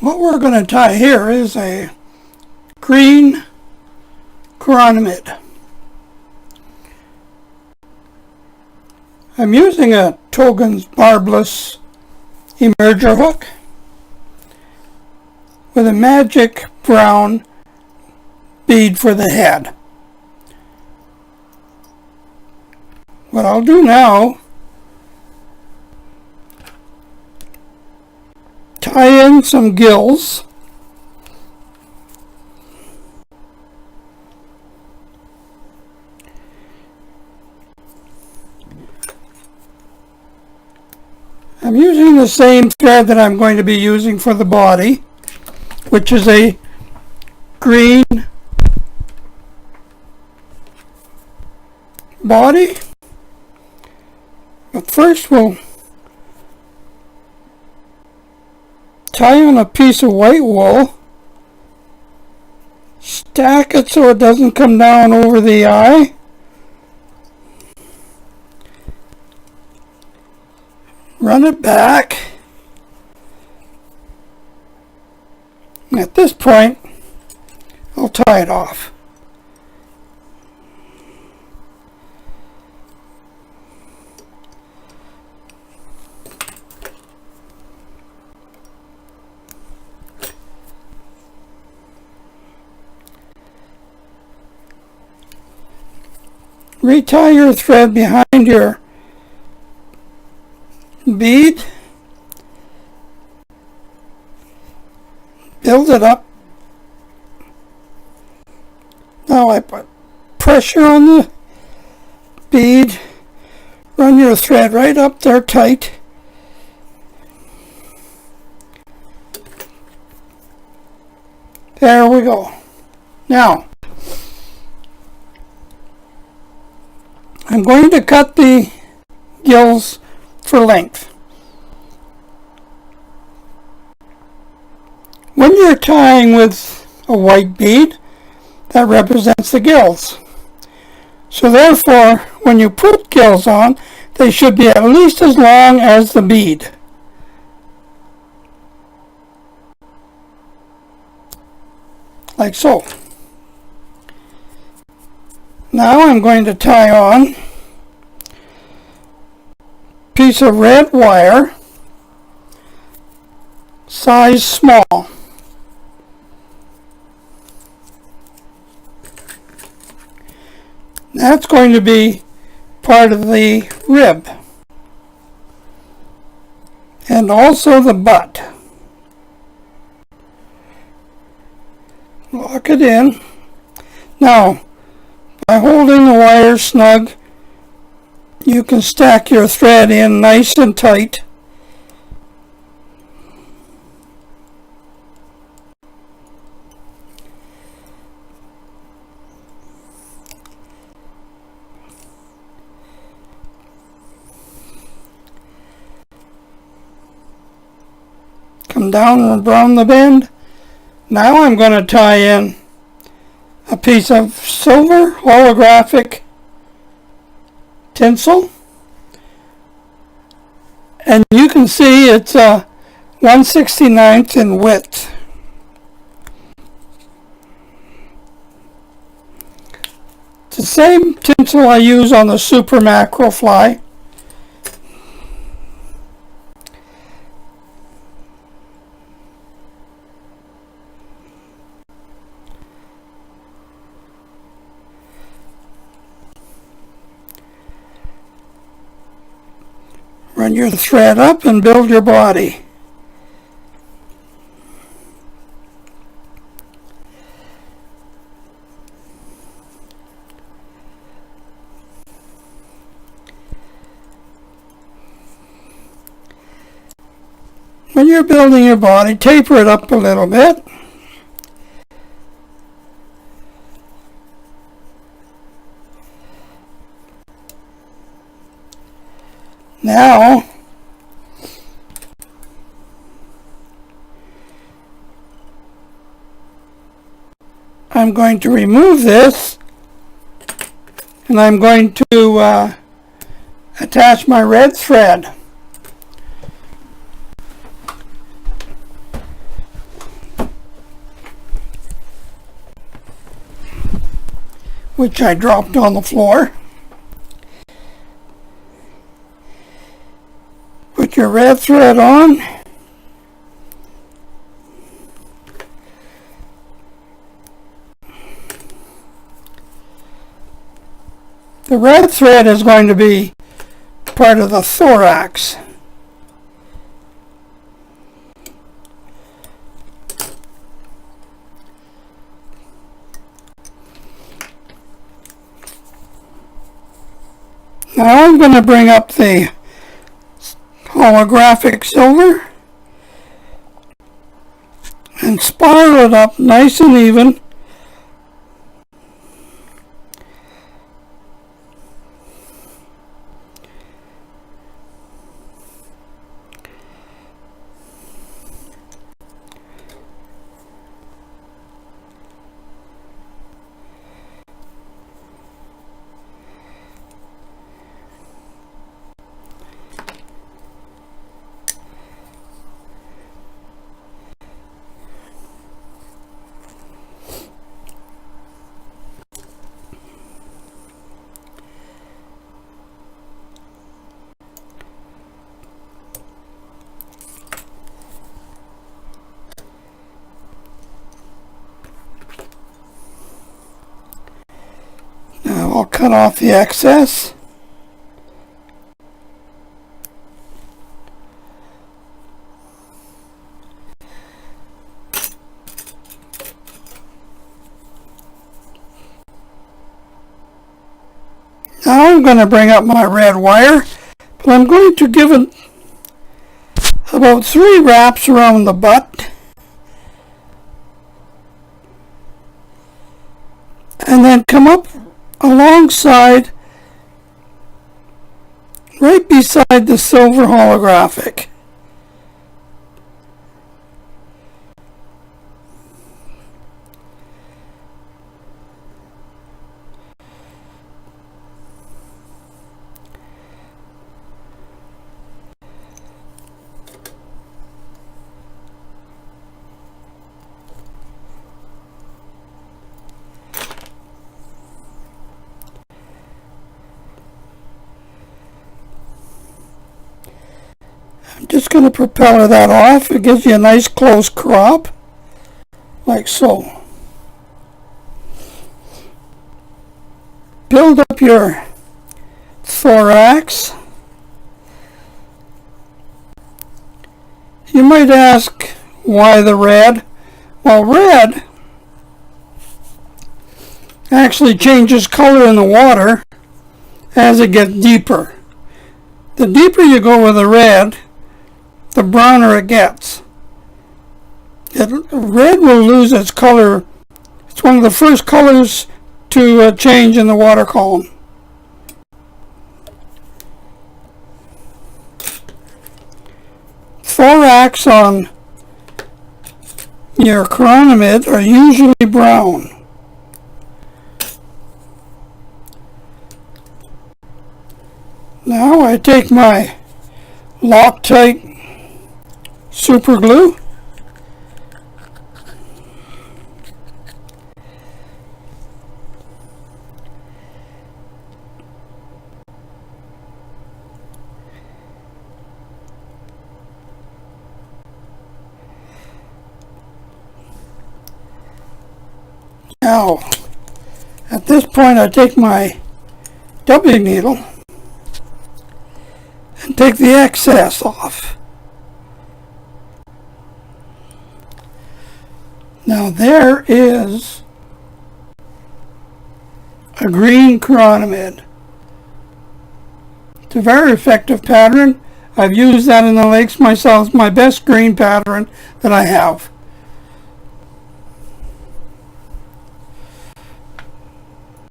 What we're going to tie here is a green chironomid. I'm using a Togen's barbless emerger hook with a magic brown bead for the head. What I'll do now, tie in some gills. I'm using the same thread that I'm going to be using for the body, which is a green body. But first we'll tie on a piece of white wool, stack it so it doesn't come down over the eye. Run it back. And at this point, I'll tie it off. Retie your thread behind your bead, build it up. Now I put pressure on the bead, run your thread right up there tight. There we go. Now I'm going to cut the gills for length. When you're tying with a white bead, that represents the gills. So therefore, when you put gills on, they should be at least as long as the bead. Like so. Now I'm going to tie on piece of red wire, size small. That's going to be part of the rib and also the butt. Lock it in. Now, by holding the wire snug, you can stack your thread in nice and tight. Come down around the bend. Now I'm going to tie in a piece of silver holographic tinsel, and you can see it's 1/69 in width. It's the same tinsel I use on the Super Macro fly. Run your thread up and build your body. When you're building your body, taper it up a little bit. Now, I'm going to remove this, and I'm going to attach my red thread. which I dropped on the floor. Put your red thread on. The red thread is going to be part of the thorax. Now I'm going to bring up the holographic silver and spiral it up nice and even. Now I'll cut off the excess. Now I'm going to bring up my red wire, but I'm going to give it about 3 wraps around the butt, and then come up alongside, right beside the silver holographic. I'm just going to propeller that off. It gives you a nice close crop, like so. Build up your thorax. You might ask, why the red? Well, red actually changes color in the water as it gets deeper. The deeper you go with the red, the browner it gets. Red will lose its color. It's one of the first colors to change in the water column. Thorax on your chironomid are usually brown. Now I take my Loctite super glue, now at this point I take my W needle and take the excess off. Now there is a green chironomid. It's a very effective pattern. I've used that in the lakes myself. It's my best green pattern that I have.